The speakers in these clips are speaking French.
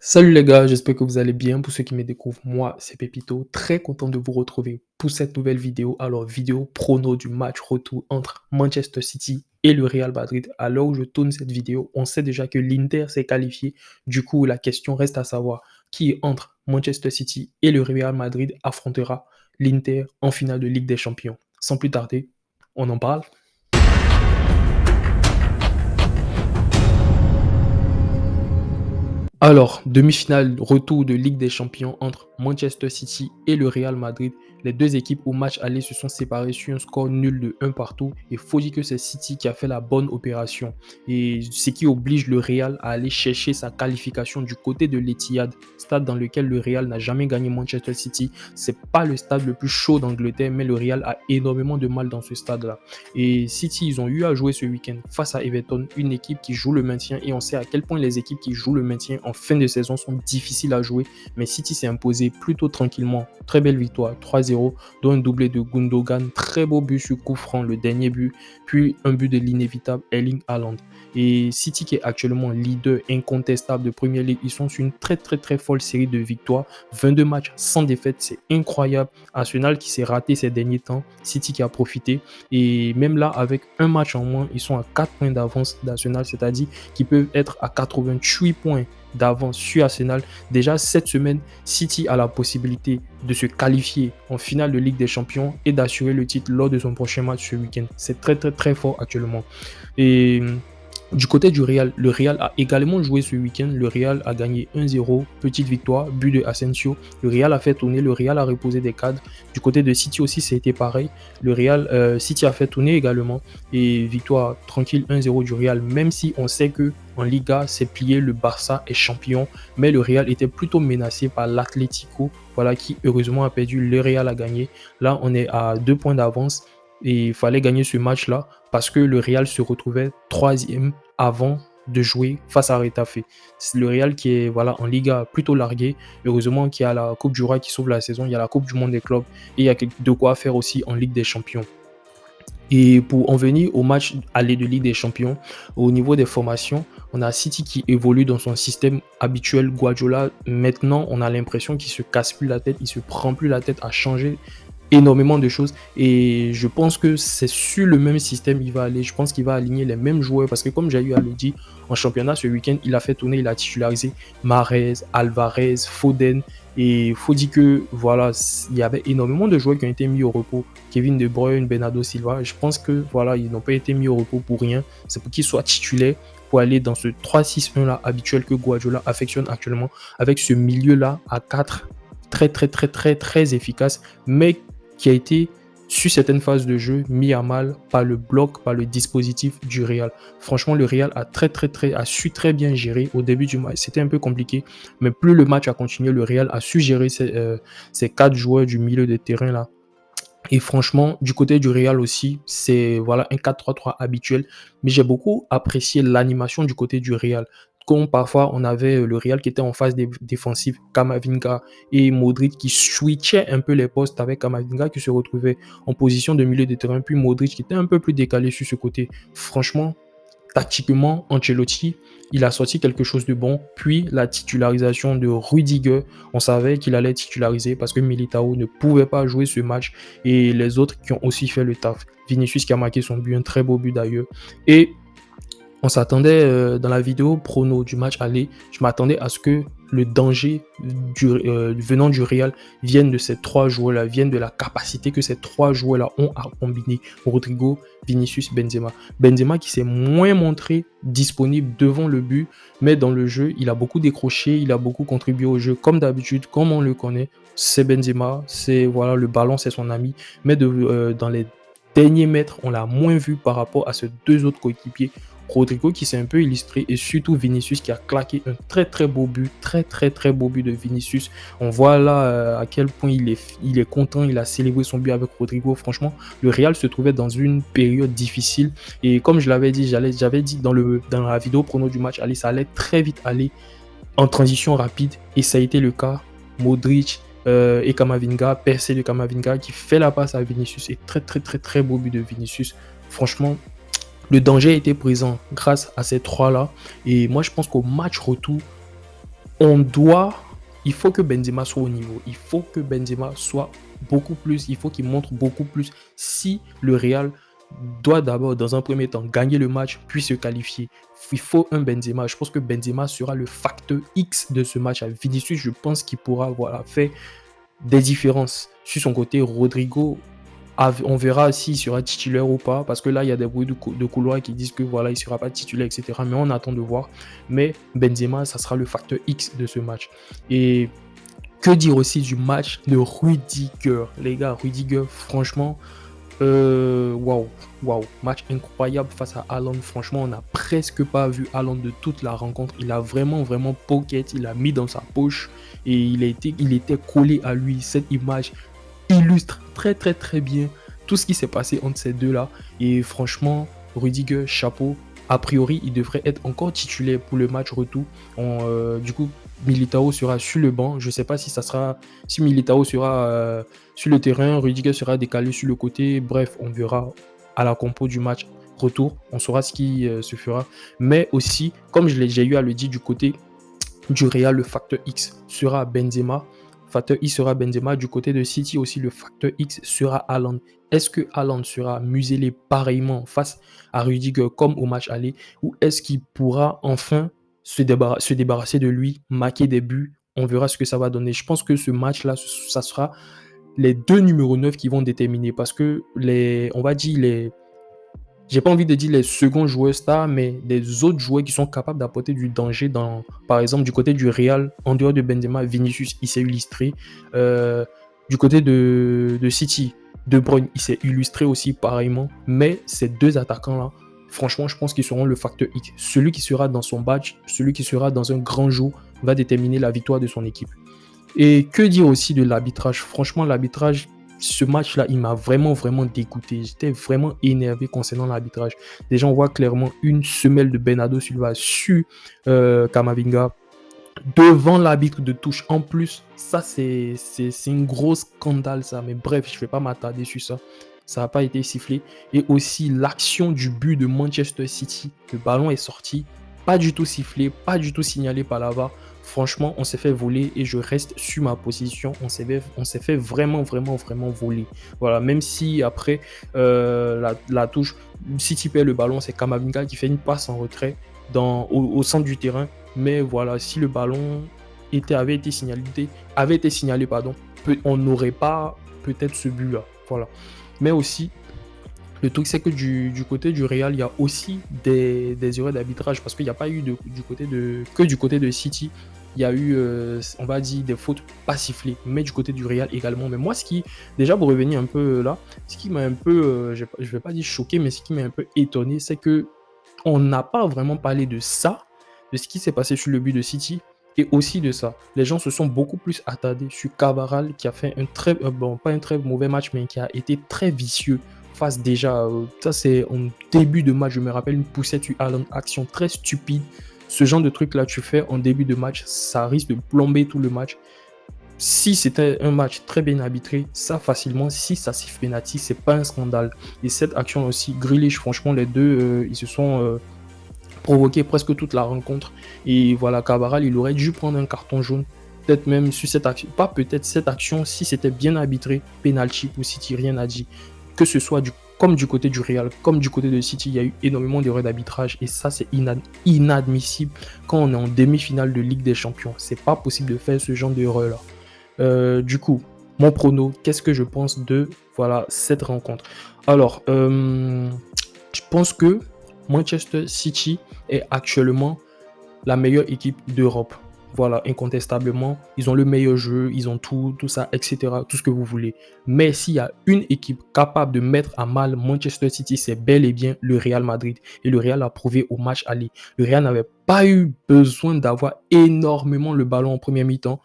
Salut les gars, j'espère que vous allez bien. Pour ceux qui me découvrent, moi c'est Pépito, très content de vous retrouver pour cette nouvelle vidéo. Alors, vidéo prono du match retour entre Manchester City et le Real Madrid. À l'heure où je tourne cette vidéo, on sait déjà que l'Inter s'est qualifié. Du coup, la question reste à savoir qui entre Manchester City et le Real Madrid affrontera l'Inter en finale de Ligue des Champions. Sans plus tarder, on en parle. Alors, demi-finale retour de Ligue des Champions entre Manchester City et le Real Madrid. Les deux équipes au match aller se sont séparées sur un score nul de 1 partout. Il faut dire que c'est City qui a fait la bonne opération. Et ce qui oblige le Real à aller chercher sa qualification du côté de l'Etihad, stade dans lequel le Real n'a jamais gagné Manchester City. C'est pas le stade le plus chaud d'Angleterre, mais le Real a énormément de mal dans ce stade-là. Et City, ils ont eu à jouer ce week-end face à Everton, une équipe qui joue le maintien. Et on sait à quel point les équipes qui jouent le maintien en fin de saison sont difficiles à jouer. Mais City s'est imposé plutôt tranquillement. Très belle victoire, 3-0, dont un doublé de Gundogan. Très beau but sur coup franc, le dernier but. Puis un but de l'inévitable Erling Haaland. Et City qui est actuellement leader incontestable de Premier League, ils sont sur une très folle série de victoires. 22 matchs sans défaite, c'est incroyable. Arsenal qui s'est raté ces derniers temps, City qui a profité. Et même là, avec un match en moins, ils sont à 4 points d'avance d'Arsenal, c'est-à-dire qu'ils peuvent être à 88 points d'avance sur Arsenal. Déjà cette semaine, City a la possibilité de se qualifier en finale de Ligue des Champions et d'assurer le titre lors de son prochain match ce week-end. C'est très fort actuellement. Et du côté du Real, le Real a également joué ce week-end. Le Real a gagné 1-0, petite victoire, but de Asensio. Le Real a fait tourner, le Real a reposé des cadres. Du côté de City aussi, c'était pareil. Le Real, City a fait tourner également. Et victoire tranquille 1-0 du Real, même si on sait que en Liga, c'est plié, le Barça est champion. Mais le Real était plutôt menacé par l'Atlético, voilà, qui heureusement a perdu. Le Real a gagné. Là, on est à 2 points d'avance. Et il fallait gagner ce match-là parce que le Real se retrouvait troisième avant de jouer face à Retafe. C'est le Real qui est voilà, en Liga plutôt largué. Heureusement qu'il y a la Coupe du Roi qui sauve la saison, il y a la Coupe du Monde des clubs et il y a de quoi faire aussi en Ligue des Champions. Et pour en venir au match aller de Ligue des Champions, au niveau des formations, on a City qui évolue dans son système habituel. Guardiola, maintenant, on a l'impression qu'il se casse plus la tête, il se prend plus la tête à changer énormément de choses et je pense que c'est sur le même système il va aller. Je pense qu'il va aligner les mêmes joueurs parce que comme j'ai eu à le dire en championnat ce week-end, il a fait tourner, il a titularisé Mahrez, Alvarez, Foden et il faut dire que voilà, il y avait énormément de joueurs qui ont été mis au repos. Kevin De Bruyne, Bernardo Silva, je pense que voilà, ils n'ont pas été mis au repos pour rien. C'est pour qu'ils soient titulaires pour aller dans ce 3-6-1 là habituel que Guardiola affectionne actuellement avec ce milieu là à 4 très efficace mais qui a été, sur certaines phases de jeu, mis à mal par le bloc, par le dispositif du Real. Franchement, le Real a su très bien gérer au début du match. C'était un peu compliqué, mais plus le match a continué, le Real a su gérer ces 4 joueurs du milieu de terrain là. Et franchement, du côté du Real aussi, c'est voilà un 4-3-3 habituel. Mais j'ai beaucoup apprécié l'animation du côté du Real. Comme parfois, on avait le Real qui était en phase défensive, Camavinga et Modric qui switchaient un peu les postes avec Camavinga qui se retrouvait en position de milieu de terrain, puis Modric qui était un peu plus décalé sur ce côté. Franchement, tactiquement, Ancelotti, il a sorti quelque chose de bon. Puis la titularisation de Rudiger, on savait qu'il allait titulariser parce que Militao ne pouvait pas jouer ce match et les autres qui ont aussi fait le taf. Vinicius qui a marqué son but, un très beau but d'ailleurs. Et on s'attendait dans la vidéo prono du match aller, je m'attendais à ce que le danger venant du Real vienne de ces 3 joueurs-là, vienne de la capacité que ces 3 joueurs-là ont à combiner. Rodrigo, Vinicius, Benzema. Benzema qui s'est moins montré disponible devant le but, mais dans le jeu, il a beaucoup décroché, il a beaucoup contribué au jeu, comme d'habitude, comme on le connaît. C'est Benzema, c'est voilà, le ballon, c'est son ami, mais dans les derniers mètres, on l'a moins vu par rapport à ces 2 autres coéquipiers. Rodrigo qui s'est un peu illustré et surtout Vinicius qui a claqué un très beau but, très beau but de Vinicius. On voit là à quel point il est content, il a célébré son but avec Rodrigo. Franchement, le Real se trouvait dans une période difficile et comme je l'avais dit, j'avais dit dans la vidéo prono du match, allez, ça allait très vite aller en transition rapide et ça a été le cas. Modric et Camavinga, percé de Camavinga qui fait la passe à Vinicius et très beau but de Vinicius. Franchement, le danger a été présent grâce à ces 3-là. Et moi, je pense qu'au match retour, on doit, il faut que Benzema soit au niveau. Il faut que Benzema soit beaucoup plus, il faut qu'il montre beaucoup plus. Si le Real doit d'abord, dans un premier temps, gagner le match, puis se qualifier, il faut un Benzema. Je pense que Benzema sera le facteur X de ce match. À Vinicius, je pense qu'il pourra faire des différences. Sur son côté, Rodrigo, on verra s'il sera titulaire ou pas, parce que là, il y a des bruits de couloir qui disent que voilà, il ne sera pas titulaire, etc. Mais on attend de voir. Mais Benzema, ça sera le facteur X de ce match. Et que dire aussi du match de Rudiger? Les gars, Rudiger, franchement, waouh, waouh, match incroyable face à Haaland. Franchement, on n'a presque pas vu Haaland de toute la rencontre. Il a vraiment, vraiment pocket, il a mis dans sa poche et il était collé à lui. Cette image illustre très, très, très bien tout ce qui s'est passé entre ces deux-là. Et franchement, Rudiger, chapeau. A priori, il devrait être encore titulaire pour le match retour. Du coup, Militao sera sur le banc. Je ne sais pas si Militao sera sur le terrain, Rudiger sera décalé sur le côté. Bref, on verra à la compo du match retour. On saura ce qui se fera. Mais aussi, comme j'ai eu à le dire du côté du Real, le facteur X sera Benzema. Facteur X sera Benzema. Du côté de City aussi, le facteur X sera Haaland. Est-ce que Haaland sera muselé pareillement face à Rudiger comme au match aller, ou est-ce qu'il pourra enfin se débarrasser de lui, marquer des buts? On verra ce que ça va donner. Je pense que ce match-là, ça sera les deux numéros 9 qui vont déterminer, parce que on va dire j'ai pas envie de dire les seconds joueurs stars, mais des autres joueurs qui sont capables d'apporter du danger par exemple, du côté du Real, en dehors de Benzema, Vinicius, il s'est illustré. Du côté de City, De Bruyne, il s'est illustré aussi pareillement. Mais ces deux attaquants-là, franchement, je pense qu'ils seront le facteur X. Celui qui sera dans son badge, celui qui sera dans un grand jour, va déterminer la victoire de son équipe. Et que dire aussi de l'arbitrage? Franchement, l'arbitrage, ce match-là, il m'a vraiment, vraiment dégoûté. J'étais vraiment énervé concernant l'arbitrage. Déjà, on voit clairement une semelle de Bernardo Silva sur Camavinga devant l'arbitre de touche. En plus, ça, c'est une grosse scandale, ça. Mais bref, je ne vais pas m'attarder sur ça. Ça n'a pas été sifflé. Et aussi, l'action du but de Manchester City. Le ballon est sorti. Pas du tout sifflé, pas du tout signalé par la VAR. Franchement, on s'est fait voler et je reste sur ma position. On s'est fait vraiment, vraiment, vraiment voler. Voilà, même si après la touche, City perd le ballon, c'est Camavinga qui fait une passe en retrait au centre du terrain. Mais voilà, si le ballon avait été signalé, on n'aurait pas peut-être ce but-là. Voilà. Mais aussi, le truc, c'est que du côté du Real, il y a aussi des erreurs d'arbitrage, parce qu'il n'y a pas eu du côté de City, il y a eu, on va dire, des fautes pas sifflées, mais du côté du Real également. Mais moi, déjà pour revenir un peu là, ce qui m'a un peu, je ne vais pas dire choqué, mais ce qui m'a un peu étonné, c'est que on n'a pas vraiment parlé de ça, de ce qui s'est passé sur le but de City, et aussi de ça. Les gens se sont beaucoup plus attardés sur Cavaral, qui a fait pas un très mauvais match, mais qui a été très vicieux face déjà. Ça, c'est en début de match, je me rappelle une poussette sur Haaland, action très stupide. Ce genre de truc là, tu fais en début de match, ça risque de plomber tout le match. Si c'était un match très bien arbitré, ça facilement, si ça siffle penalty, c'est pas un scandale. Et cette action aussi, Grealish, franchement, les deux, ils se sont provoqué presque toute la rencontre. Et voilà, Cavaral, il aurait dû prendre un carton jaune. Peut-être même sur cette action, pas peut-être cette action, si c'était bien arbitré, penalty pour City, rien à dire. Que ce soit comme du côté du Real, comme du côté de City, il y a eu énormément d'erreurs d'arbitrage et ça, c'est inadmissible quand on est en demi-finale de Ligue des Champions. C'est pas possible de faire ce genre d'erreur-là. Du coup, mon prono, qu'est-ce que je pense de cette rencontre? Alors, je pense que Manchester City est actuellement la meilleure équipe d'Europe. Voilà, incontestablement, ils ont le meilleur jeu, ils ont tout ça, etc., tout ce que vous voulez. Mais s'il y a une équipe capable de mettre à mal Manchester City, c'est bel et bien le Real Madrid. Et le Real a prouvé au match aller. Le Real n'avait pas eu besoin d'avoir énormément le ballon en première mi-temps.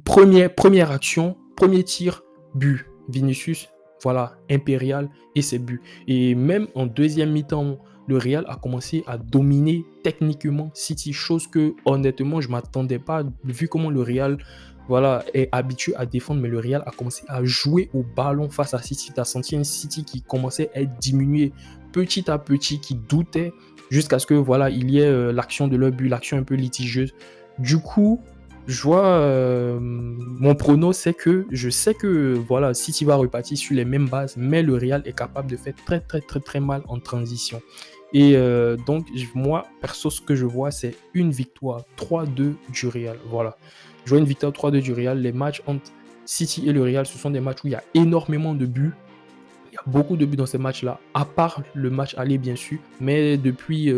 Première action, premier tir, but. Vinicius, voilà, impérial et ses buts. Et même en deuxième mi-temps, le Real a commencé à dominer techniquement City, chose que honnêtement, je ne m'attendais pas, vu comment le Real est habitué à défendre, mais le Real a commencé à jouer au ballon face à City. Tu as senti un City qui commençait à être diminué petit à petit, qui doutait, jusqu'à ce que il y ait l'action de leur but, l'action un peu litigieuse. Du coup, je vois, mon prono, c'est que je sais que voilà, City va repartir sur les mêmes bases, mais le Real est capable de faire très, très, très, très mal en transition. Et donc, moi, perso, ce que je vois, c'est une victoire 3-2 du Real. Voilà. Je vois une victoire 3-2 du Real. Les matchs entre City et le Real, ce sont des matchs où il y a énormément de buts. Il y a beaucoup de buts dans ces matchs-là, à part le match aller, bien sûr. Mais depuis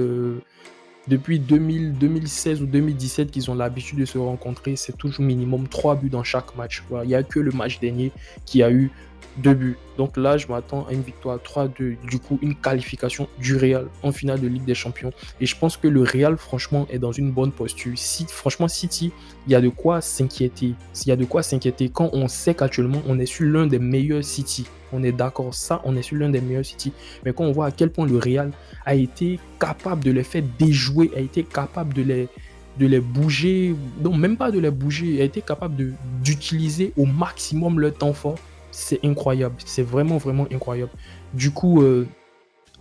2016 ou 2017 qu'ils ont l'habitude de se rencontrer, c'est toujours minimum 3 buts dans chaque match. Voilà. Il n'y a que le match dernier qui a eu 2 buts. Donc là, je m'attends à une victoire 3-2. Du coup, une qualification du Real en finale de Ligue des Champions. Et je pense que le Real, franchement, est dans une bonne posture. Franchement, City, il y a de quoi s'inquiéter. Il y a de quoi s'inquiéter quand on sait qu'actuellement, on est sur l'un des meilleurs City. On est d'accord, ça, on est sur l'un des meilleurs City. Mais quand on voit à quel point le Real a été capable de les faire déjouer, a été capable de les bouger, non, même pas de les bouger, a été capable d'utiliser au maximum leur temps fort, c'est incroyable. C'est vraiment, vraiment incroyable. Du coup,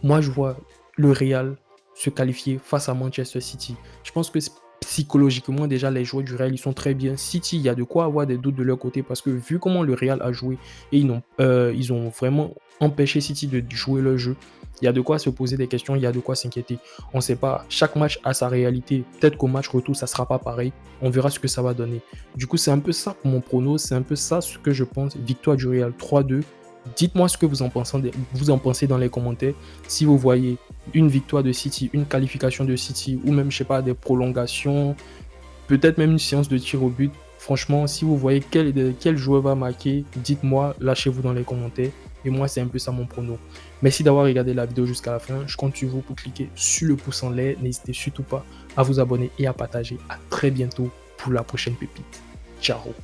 moi, je vois le Real se qualifier face à Manchester City. Je pense que psychologiquement, déjà, les joueurs du Real, ils sont très bien. City, il y a de quoi avoir des doutes de leur côté parce que vu comment le Real a joué et ils ont vraiment empêché City de jouer leur jeu, il y a de quoi se poser des questions, il y a de quoi s'inquiéter. On ne sait pas, chaque match a sa réalité. Peut-être qu'au match retour, ça ne sera pas pareil. On verra ce que ça va donner. Du coup, c'est un peu ça pour mon prono, c'est un peu ça ce que je pense. Victoire du Real 3-2. Dites-moi ce que vous en pensez dans les commentaires. Si vous voyez une victoire de City, une qualification de City, ou même, je sais pas, des prolongations, peut-être même une séance de tir au but. Franchement, si vous voyez quel joueur va marquer, dites-moi, lâchez-vous dans les commentaires. Et moi, c'est un peu ça mon prono. Merci d'avoir regardé la vidéo jusqu'à la fin. Je compte sur vous pour cliquer sur le pouce en l'air. N'hésitez surtout pas à vous abonner et à partager. À très bientôt pour la prochaine pépite. Ciao.